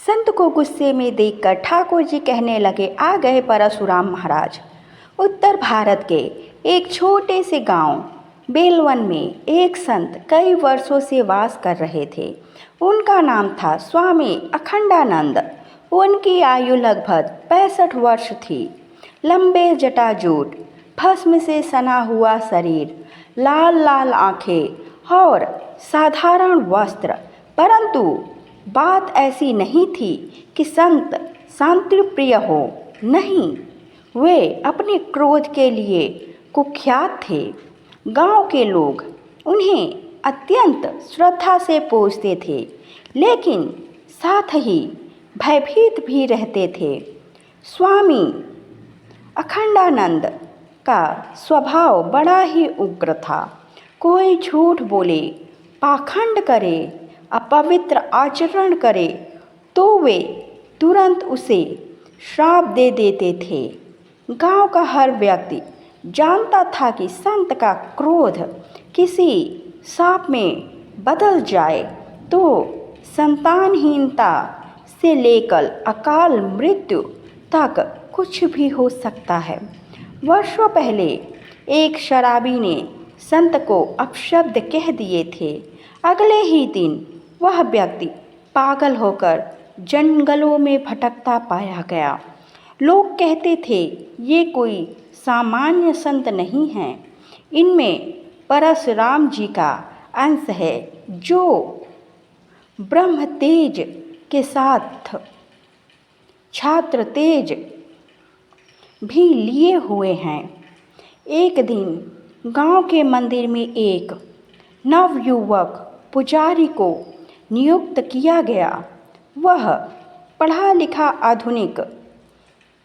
संत को गुस्से में देखकर ठाकुर जी कहने लगे, आ गए परशुराम महाराज। उत्तर भारत के एक छोटे से गांव बेलवन में एक संत कई वर्षों से वास कर रहे थे। उनका नाम था स्वामी अखंडानंद। उनकी आयु लगभग 65 वर्ष थी। लंबे जटाजूट, भस्म से सना हुआ शरीर, लाल लाल आंखें और साधारण वस्त्र। परंतु बात ऐसी नहीं थी कि संत शांति प्रिय हो, नहीं, वे अपने क्रोध के लिए कुख्यात थे। गांव के लोग उन्हें अत्यंत श्रद्धा से पूजते थे, लेकिन साथ ही भयभीत भी रहते थे। स्वामी अखंडानंद का स्वभाव बड़ा ही उग्र था। कोई झूठ बोले, पाखंड करे, अपवित्र आचरण करे तो वे तुरंत उसे श्राप दे देते थे। गांव का हर व्यक्ति जानता था कि संत का क्रोध किसी शाप में बदल जाए तो संतानहीनता से लेकर अकाल मृत्यु तक कुछ भी हो सकता है। वर्षों पहले एक शराबी ने संत को अपशब्द कह दिए थे। अगले ही दिन वह व्यक्ति पागल होकर जंगलों में भटकता पाया गया। लोग कहते थे, ये कोई सामान्य संत नहीं है, इनमें परशुराम जी का अंश है, जो ब्रह्म तेज के साथ छात्र तेज भी लिए हुए हैं। एक दिन गांव के मंदिर में एक नवयुवक पुजारी को नियुक्त किया गया। वह पढ़ा लिखा आधुनिक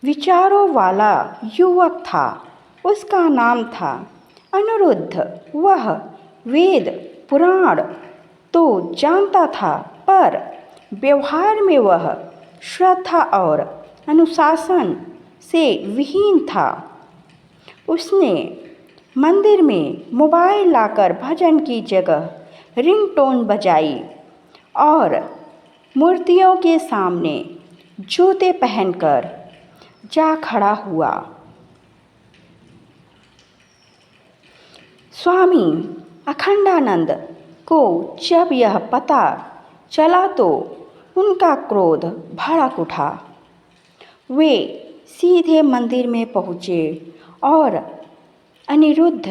विचारों वाला युवक था। उसका नाम था अनिरुद्ध। वह वेद पुराण तो जानता था, पर व्यवहार में वह श्रद्धा और अनुशासन से विहीन था। उसने मंदिर में मोबाइल लाकर भजन की जगह रिंगटोन बजाई और मूर्तियों के सामने जूते पहनकर जा खड़ा हुआ। स्वामी अखंडानंद को जब यह पता चला तो उनका क्रोध भड़क उठा। वे सीधे मंदिर में पहुँचे और अनिरुद्ध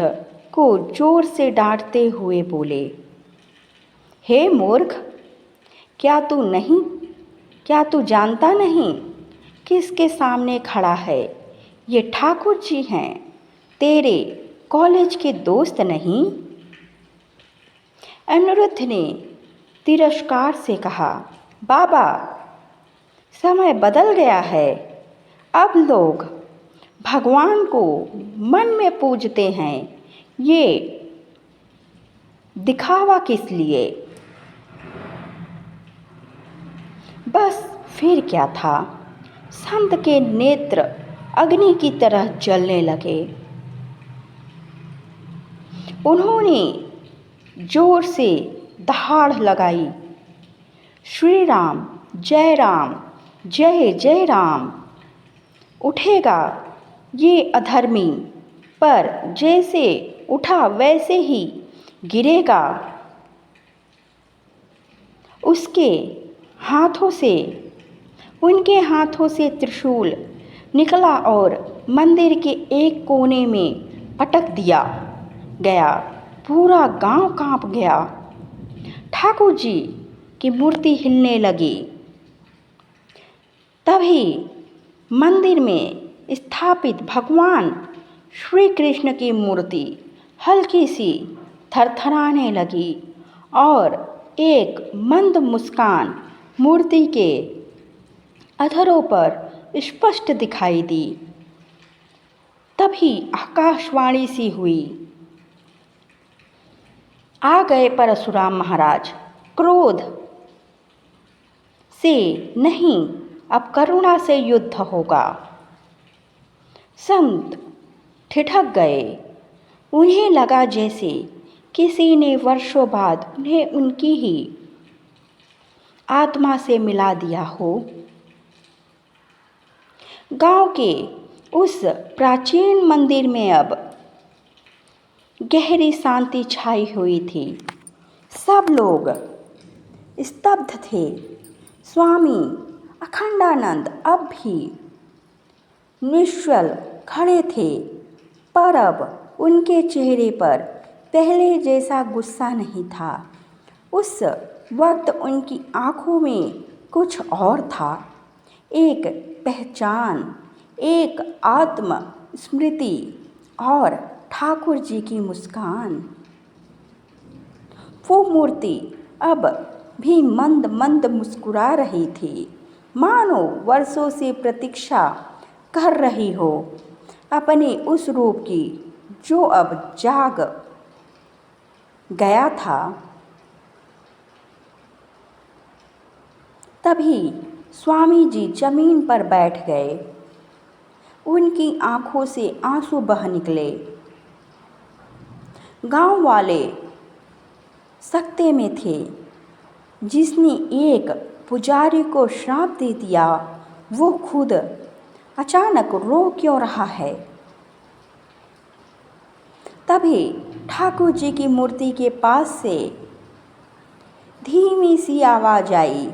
को जोर से डांटते हुए बोले, हे मूर्ख, क्या तू जानता नहीं किसके सामने खड़ा है? ये ठाकुर जी हैं, तेरे कॉलेज के दोस्त नहीं। अनिरुद्ध ने तिरस्कार से कहा, बाबा, समय बदल गया है। अब लोग भगवान को मन में पूजते हैं, ये दिखावा किस लिए? बस फिर क्या था, संत के नेत्र अग्नि की तरह जलने लगे। उन्होंने जोर से दहाड़ लगाई, श्री राम, जय जय राम। उठेगा ये अधर्मी, पर जैसे उठा वैसे ही गिरेगा। उनके हाथों से त्रिशूल निकला और मंदिर के एक कोने में पटक दिया गया। पूरा गांव कांप गया। ठाकुर जी की मूर्ति हिलने लगी। तभी मंदिर में स्थापित भगवान श्री कृष्ण की मूर्ति हल्की सी थरथराने लगी और एक मंद मुस्कान मूर्ति के अधरों पर स्पष्ट दिखाई दी। तभी आकाशवाणी सी हुई, आ गए परशुराम महाराज। क्रोध से नहीं, अब करुणा से युद्ध होगा। संत ठिठक गए। उन्हें लगा जैसे किसी ने वर्षों बाद उन्हें उनकी ही आत्मा से मिला दिया हो। गांव के उस प्राचीन मंदिर में अब गहरी शांति छाई हुई थी। सब लोग स्तब्ध थे। स्वामी अखंडानंद अब भी निश्चल खड़े थे, पर अब उनके चेहरे पर पहले जैसा गुस्सा नहीं था। उस वक्त उनकी आंखों में कुछ और था, एक पहचान, एक आत्म स्मृति और ठाकुर जी की मुस्कान। वो मूर्ति अब भी मंद मंद मुस्कुरा रही थी, मानो वर्षों से प्रतीक्षा कर रही हो अपने उस रूप की जो अब जाग गया था। तभी स्वामी जी जमीन पर बैठ गए। उनकी आंखों से आंसू बह निकले। गांव वाले सकते में थे। जिसने एक पुजारी को श्राप दे दिया, वो खुद अचानक रो क्यों रहा है? तभी ठाकुर जी की मूर्ति के पास से धीमी सी आवाज आई,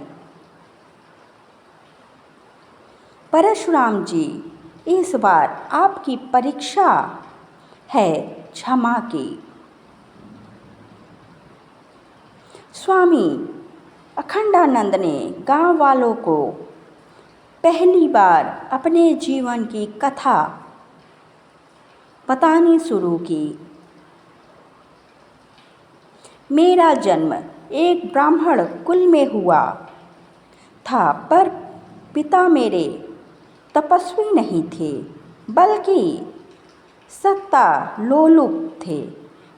परशुराम जी, इस बार आपकी परीक्षा है क्षमा की। स्वामी अखंडानंद ने गांव वालों को पहली बार अपने जीवन की कथा बतानी शुरू की। मेरा जन्म एक ब्राह्मण कुल में हुआ था, पर पिता मेरे तपस्वी नहीं थे, बल्कि सत्ता लोलुप थे।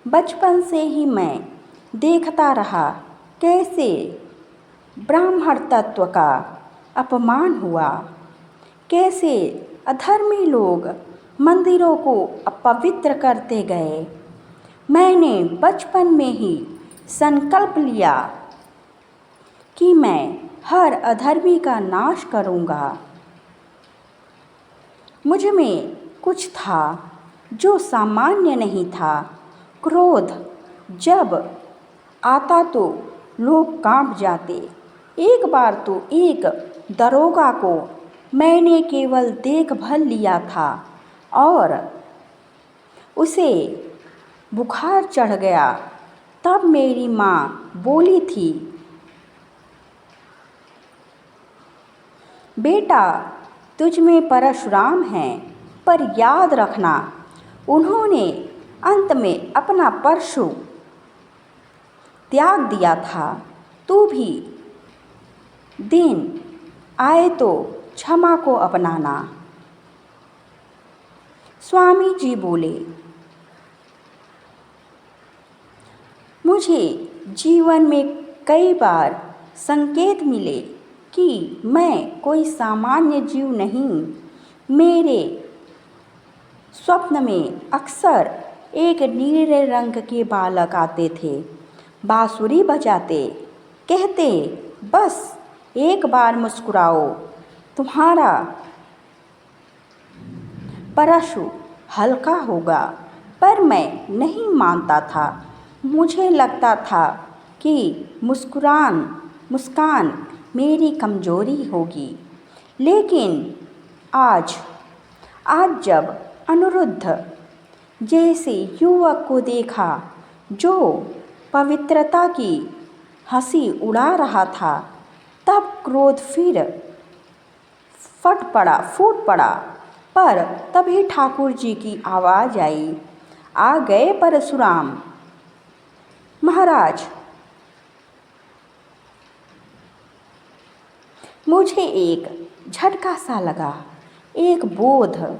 बचपन से ही मैं देखता रहा कैसे ब्राह्मण तत्व का अपमान हुआ, कैसे अधर्मी लोग मंदिरों को अपवित्र करते गए। मैंने बचपन में ही संकल्प लिया कि मैं हर अधर्मी का नाश करूंगा। मुझ में कुछ था जो सामान्य नहीं था। क्रोध जब आता तो लोग कांप जाते। एक बार तो एक दरोगा को मैंने केवल देखभाल लिया था और उसे बुखार चढ़ गया। तब मेरी माँ बोली थी, बेटा तुझ में परशुराम हैं, पर याद रखना उन्होंने अंत में अपना परशु त्याग दिया था। तू भी दिन आए तो क्षमा को अपनाना। स्वामी जी बोले, मुझे जीवन में कई बार संकेत मिले कि मैं कोई सामान्य जीव नहीं। मेरे स्वप्न में अक्सर एक नीले रंग के बालक आते थे, बांसुरी बजाते, कहते, बस एक बार मुस्कुराओ, तुम्हारा परशु हल्का होगा। पर मैं नहीं मानता था। मुझे लगता था कि मुस्कान मेरी कमजोरी होगी। लेकिन आज जब अनिरुद्ध जैसे युवक को देखा जो पवित्रता की हंसी उड़ा रहा था, तब क्रोध फिर फूट पड़ा। पर तभी ठाकुर जी की आवाज़ आई, आ गए परशुराम महाराज। मुझे एक झटका सा लगा, एक बोध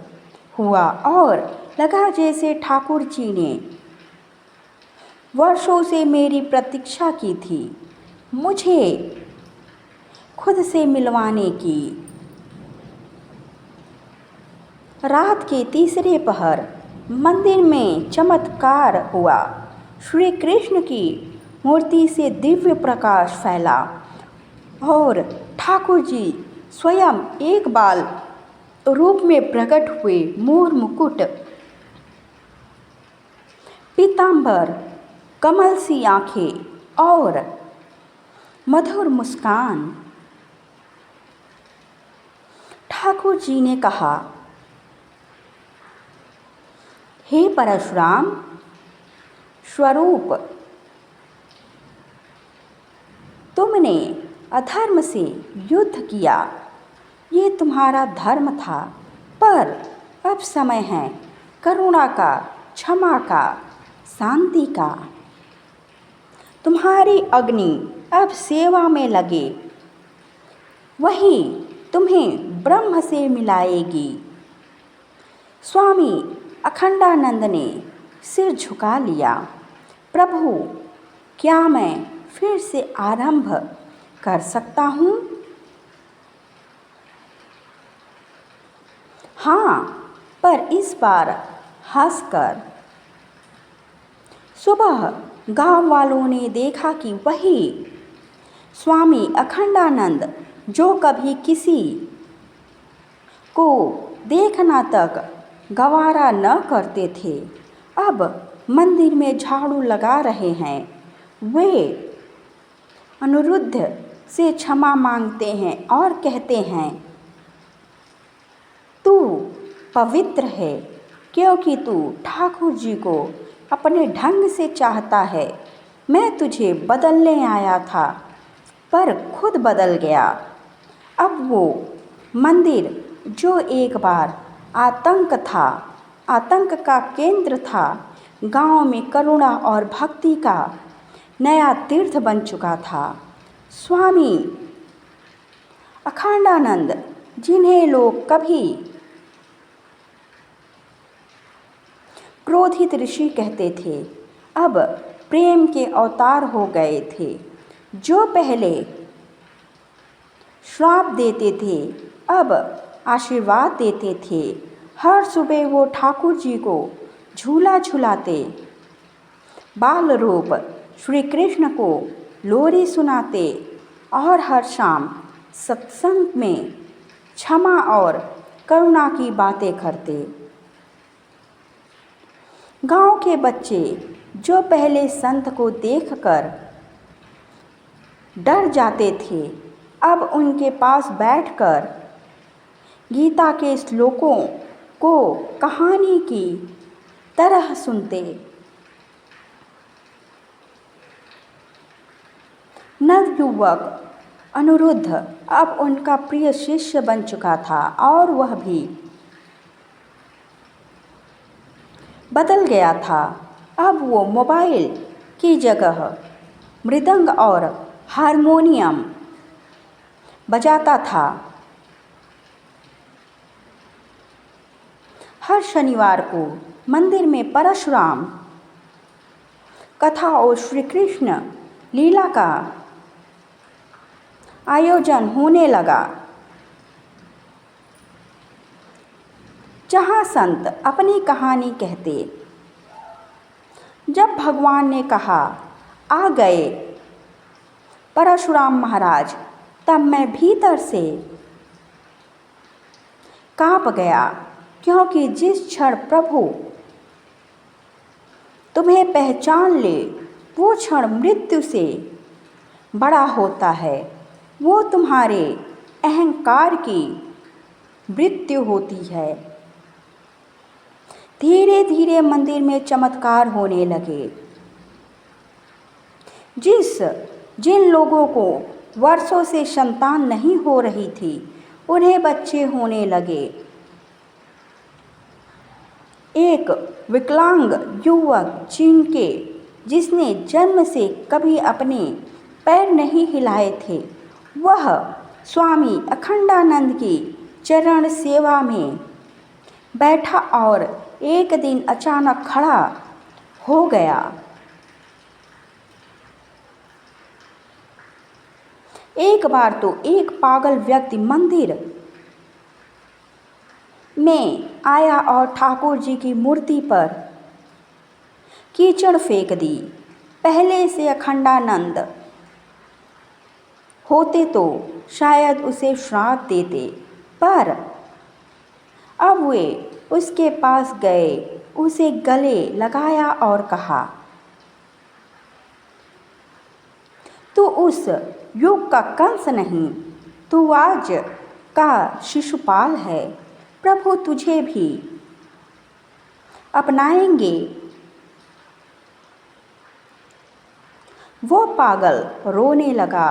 हुआ और लगा जैसे ठाकुर जी ने वर्षों से मेरी प्रतीक्षा की थी, मुझे खुद से मिलवाने की। रात के तीसरे पहर मंदिर में चमत्कार हुआ। श्री कृष्ण की मूर्ति से दिव्य प्रकाश फैला और ठाकुर जी स्वयं एक बाल रूप में प्रकट हुए। मोर मुकुट, पीतांबर, कमल सी आंखें और मधुर मुस्कान। ठाकुर जी ने कहा, हे परशुराम स्वरूप, तुमने अधर्म से युद्ध किया, ये तुम्हारा धर्म था, पर अब समय है करुणा का, क्षमा का, शांति का। तुम्हारी अग्नि अब सेवा में लगे, वही तुम्हें ब्रह्म से मिलाएगी। स्वामी अखंडानंद ने सिर झुका लिया। प्रभु, क्या मैं फिर से आरंभ कर सकता हूँ? हाँ, पर इस बार हंसकर। सुबह गांव वालों ने देखा कि वही स्वामी अखंडानंद जो कभी किसी को देखना तक गवारा न करते थे, अब मंदिर में झाड़ू लगा रहे हैं। वे अनिरुद्ध से क्षमा मांगते हैं और कहते हैं, तू पवित्र है क्योंकि तू ठाकुर जी को अपने ढंग से चाहता है। मैं तुझे बदलने आया था पर खुद बदल गया। अब वो मंदिर जो एक बार आतंक का केंद्र था, गांव में करुणा और भक्ति का नया तीर्थ बन चुका था। स्वामी अखंडानंद, जिन्हें लोग कभी क्रोधित ऋषि कहते थे, अब प्रेम के अवतार हो गए थे। जो पहले श्राप देते थे, अब आशीर्वाद देते थे। हर सुबह वो ठाकुर जी को झूला झुलाते, बाल रूप श्री कृष्ण को लोरी सुनाते और हर शाम सत्संग में क्षमा और करुणा की बातें करते। गांव के बच्चे जो पहले संत को देखकर डर जाते थे, अब उनके पास बैठकर गीता के श्लोकों को कहानी की तरह सुनते। नवयुवक अनिरुद्ध अब उनका प्रिय शिष्य बन चुका था और वह भी बदल गया था। अब वो मोबाइल की जगह मृदंग और हारमोनियम बजाता था। हर शनिवार को मंदिर में परशुराम कथा और श्री कृष्ण लीला का आयोजन होने लगा, जहाँ संत अपनी कहानी कहते। जब भगवान ने कहा, आ गए परशुराम महाराज, तब मैं भीतर से कांप गया, क्योंकि जिस क्षण प्रभु तुम्हें पहचान ले, वो क्षण मृत्यु से बड़ा होता है। वो तुम्हारे अहंकार की मृत्यु होती है। धीरे धीरे मंदिर में चमत्कार होने लगे। जिन लोगों को वर्षों से संतान नहीं हो रही थी, उन्हें बच्चे होने लगे। एक विकलांग युवक जिसने जन्म से कभी अपने पैर नहीं हिलाए थे, वह स्वामी अखंडानंद की चरण सेवा में बैठा और एक दिन अचानक खड़ा हो गया। एक बार तो एक पागल व्यक्ति मंदिर में आया और ठाकुर जी की मूर्ति पर कीचड़ फेंक दी। पहले से अखंडानंद होते तो शायद उसे श्राप देते, पर अब वे उसके पास गए, उसे गले लगाया और कहा, तू उस युग का कंस नहीं, तू आज का शिशुपाल है। प्रभु तुझे भी अपनाएंगे। वो पागल रोने लगा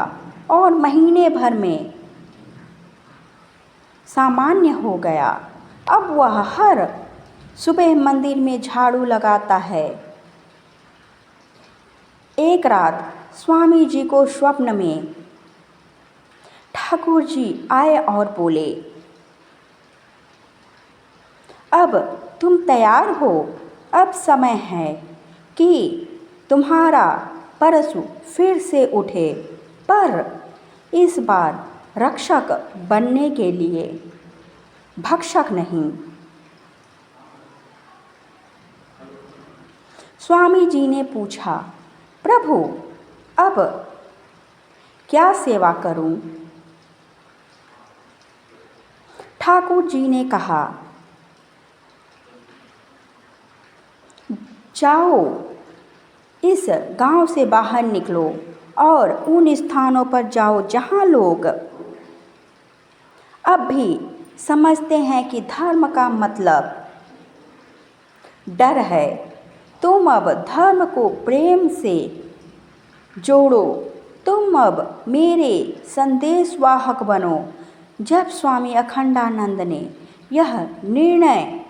और महीने भर में सामान्य हो गया। अब वह हर सुबह मंदिर में झाड़ू लगाता है। एक रात स्वामी जी को स्वप्न में ठाकुर जी आए और बोले, अब तुम तैयार हो, अब समय है कि तुम्हारा परशु फिर से उठे, पर इस बार रक्षक बनने के लिए, भक्षक नहीं। स्वामी जी ने पूछा, प्रभु अब क्या सेवा करूं? ठाकुर जी ने कहा, जाओ, इस गांव से बाहर निकलो और उन स्थानों पर जाओ जहां लोग अब भी समझते हैं कि धर्म का मतलब डर है। तुम अब धर्म को प्रेम से जोड़ो, तुम अब मेरे संदेशवाहक बनो। जब स्वामी अखंडानंद ने यह निर्णय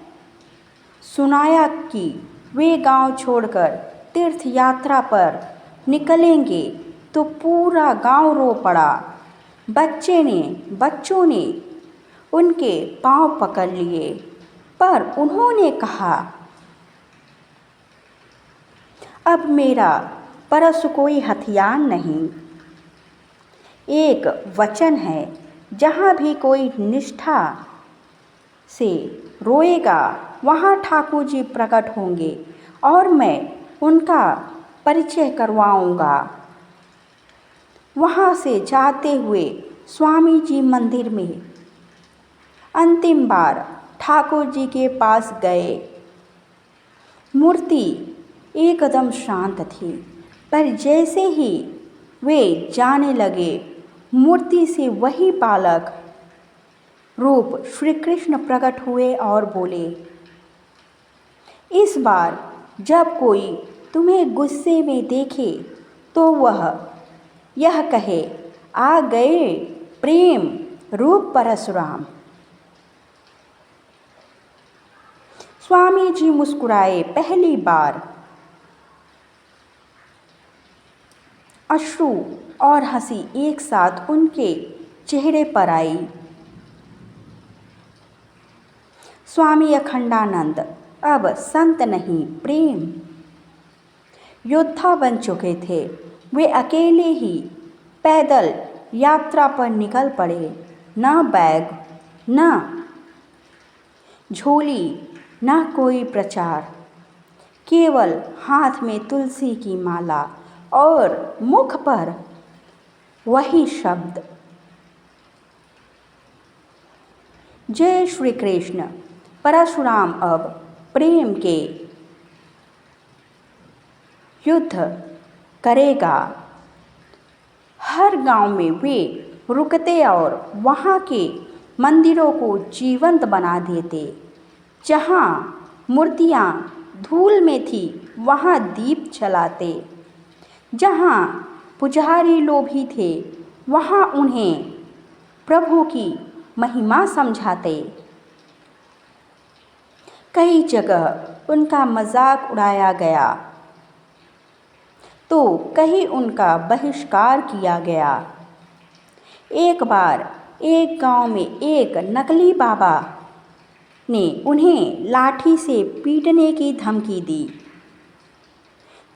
सुनाया कि वे गांव छोड़कर तीर्थ यात्रा पर निकलेंगे, तो पूरा गांव रो पड़ा। बच्चों ने उनके पांव पकड़ लिए, पर उन्होंने कहा, अब मेरा परशु कोई हथियार नहीं, एक वचन है। जहाँ भी कोई निष्ठा से रोएगा, वहाँ ठाकुर जी प्रकट होंगे और मैं उनका परिचय करवाऊंगा। वहाँ से जाते हुए स्वामी जी मंदिर में अंतिम बार ठाकुर जी के पास गए। मूर्ति एकदम शांत थी, पर जैसे ही वे जाने लगे, मूर्ति से वही बालक रूप श्री कृष्ण प्रकट हुए और बोले, इस बार जब कोई तुम्हें गुस्से में देखे तो वह यह कहे, आ गए प्रेम रूप परशुराम। स्वामी जी मुस्कुराए। पहली बार अश्रु और हंसी एक साथ उनके चेहरे पर आई। स्वामी अखंडानंद अब संत नहीं, प्रेम योद्धा बन चुके थे। वे अकेले ही पैदल यात्रा पर निकल पड़े। न बैग, न झोली, न कोई प्रचार, केवल हाथ में तुलसी की माला और मुख पर वही शब्द, जय श्री कृष्ण। परशुराम अब प्रेम के युद्ध करेगा। हर गांव में वे रुकते और वहाँ के मंदिरों को जीवंत बना देते। जहाँ मूर्तियाँ धूल में थी, वहाँ दीप जलाते। जहाँ पुजारी लोभी थे, वहाँ उन्हें प्रभु की महिमा समझाते। कई जगह उनका मजाक उड़ाया गया तो कहीं उनका बहिष्कार किया गया। एक बार एक गांव में एक नकली बाबा ने उन्हें लाठी से पीटने की धमकी दी।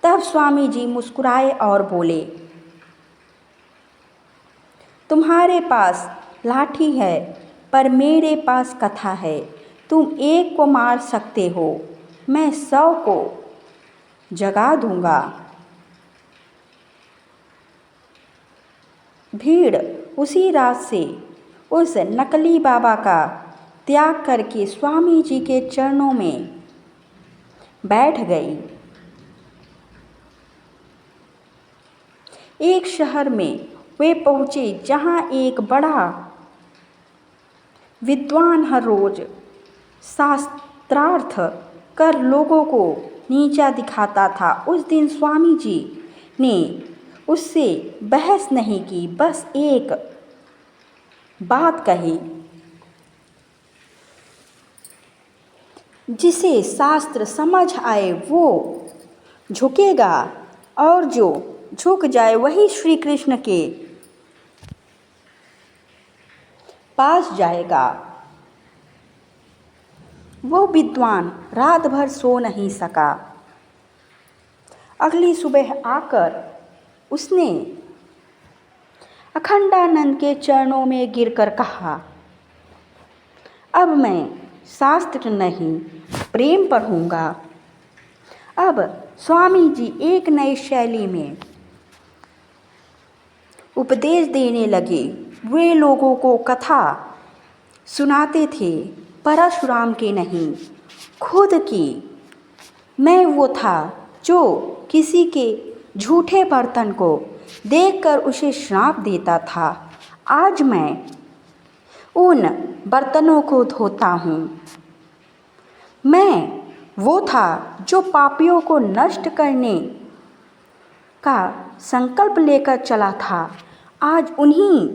तब स्वामी जी मुस्कुराए और बोले, तुम्हारे पास लाठी है, पर मेरे पास कथा है। तुम एक को मार सकते हो, मैं 100 को जगा दूंगा। भीड़ उसी रात से उस नकली बाबा का त्याग करके स्वामी जी के चरणों में बैठ गई। एक शहर में वे पहुँचे जहाँ एक बड़ा विद्वान हर रोज शास्त्रार्थ कर लोगों को नीचा दिखाता था। उस दिन स्वामी जी ने उससे बहस नहीं की, बस एक बात कही, जिसे शास्त्र समझ आए वो झुकेगा और जो झुक जाए वही श्री कृष्ण के पास जाएगा। वो विद्वान रात भर सो नहीं सका। अगली सुबह आकर उसने अखंडानंद के चरणों में गिरकर कहा, अब मैं शास्त्र नहीं प्रेम पढ़ूंगा। अब स्वामी जी एक नई शैली में उपदेश देने लगे। वे लोगों को कथा सुनाते थे, परशुराम की नहीं, खुद की। मैं वो था जो किसी के झूठे बर्तन को देखकर उसे श्राप देता था। आज मैं उन बर्तनों को धोता हूँ। मैं वो था जो पापियों को नष्ट करने का संकल्प लेकर चला था। आज उन्हीं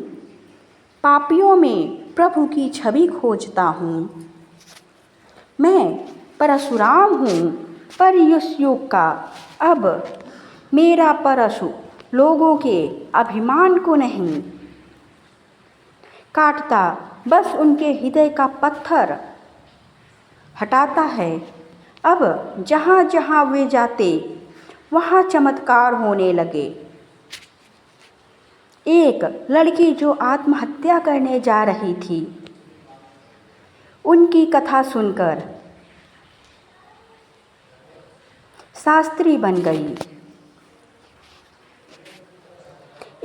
पापियों में प्रभु की छवि खोजता हूँ। मैं परशुराम हूँ, पर इस युग का। अब मेरा परशु लोगों के अभिमान को नहीं काटता, बस उनके हृदय का पत्थर हटाता है। अब जहाँ जहाँ वे जाते वहाँ चमत्कार होने लगे। एक लड़की जो आत्महत्या करने जा रही थी, उनकी कथा सुनकर शास्त्री बन गई।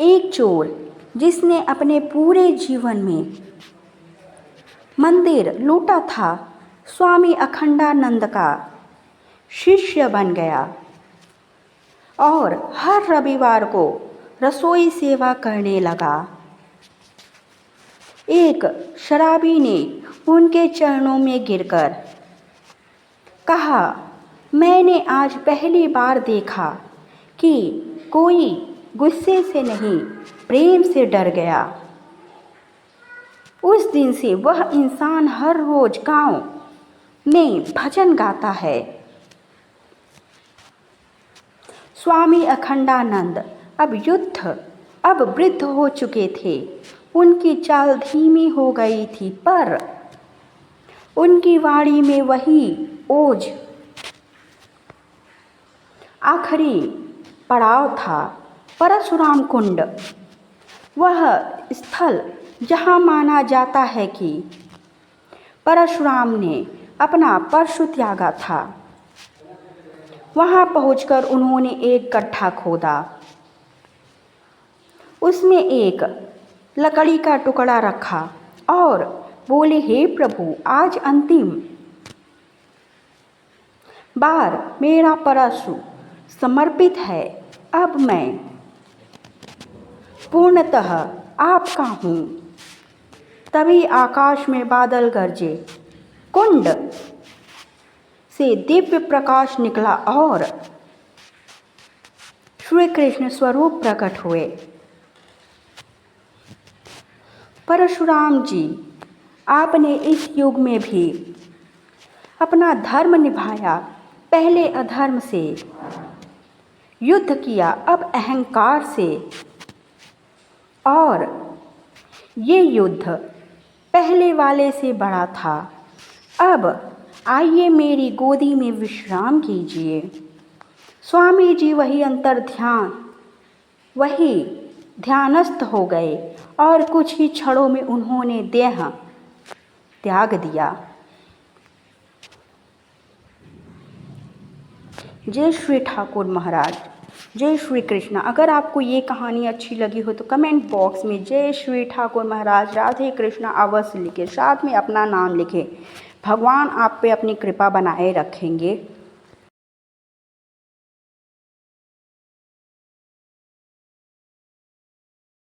एक चोर जिसने अपने पूरे जीवन में मंदिर लूटा था, स्वामी अखंडानंद का शिष्य बन गया और हर रविवार को रसोई सेवा करने लगा। एक शराबी ने उनके चरणों में गिरकर कहा, मैंने आज पहली बार देखा कि कोई गुस्से से नहीं, प्रेम से डर गया। उस दिन से वह इंसान हर रोज गांव में भजन गाता है। स्वामी अखंडानंद अब वृद्ध हो चुके थे। उनकी चाल धीमी हो गई थी, पर उनकी वाणी में वही ओज आखिरी पड़ाव था। परशुराम कुंड, वह स्थल जहाँ माना जाता है कि परशुराम ने अपना परशु त्यागा था। वहाँ पहुंचकर उन्होंने एक गड्ढा खोदा, उसमें एक लकड़ी का टुकड़ा रखा और बोले, हे प्रभु, आज अंतिम बार मेरा परशु समर्पित है। अब मैं पूर्णतः आपका हूँ। तभी आकाश में बादल गरजे, कुंड से दिव्य प्रकाश निकला और श्री कृष्ण स्वरूप प्रकट हुए। परशुराम जी, आपने इस युग में भी अपना धर्म निभाया। पहले अधर्म से युद्ध किया, अब अहंकार से, और ये युद्ध पहले वाले से बड़ा था। अब आइए मेरी गोदी में विश्राम कीजिए। स्वामी जी वही ध्यानस्थ हो गए और कुछ ही क्षणों में उन्होंने देह त्याग दिया। जय श्री ठाकुर महाराज। जय श्री कृष्ण। अगर आपको ये कहानी अच्छी लगी हो तो कमेंट बॉक्स में जय श्री ठाकुर महाराज राधे कृष्ण अवश्य लिखें, साथ में अपना नाम लिखें। भगवान आप पे अपनी कृपा बनाए रखेंगे।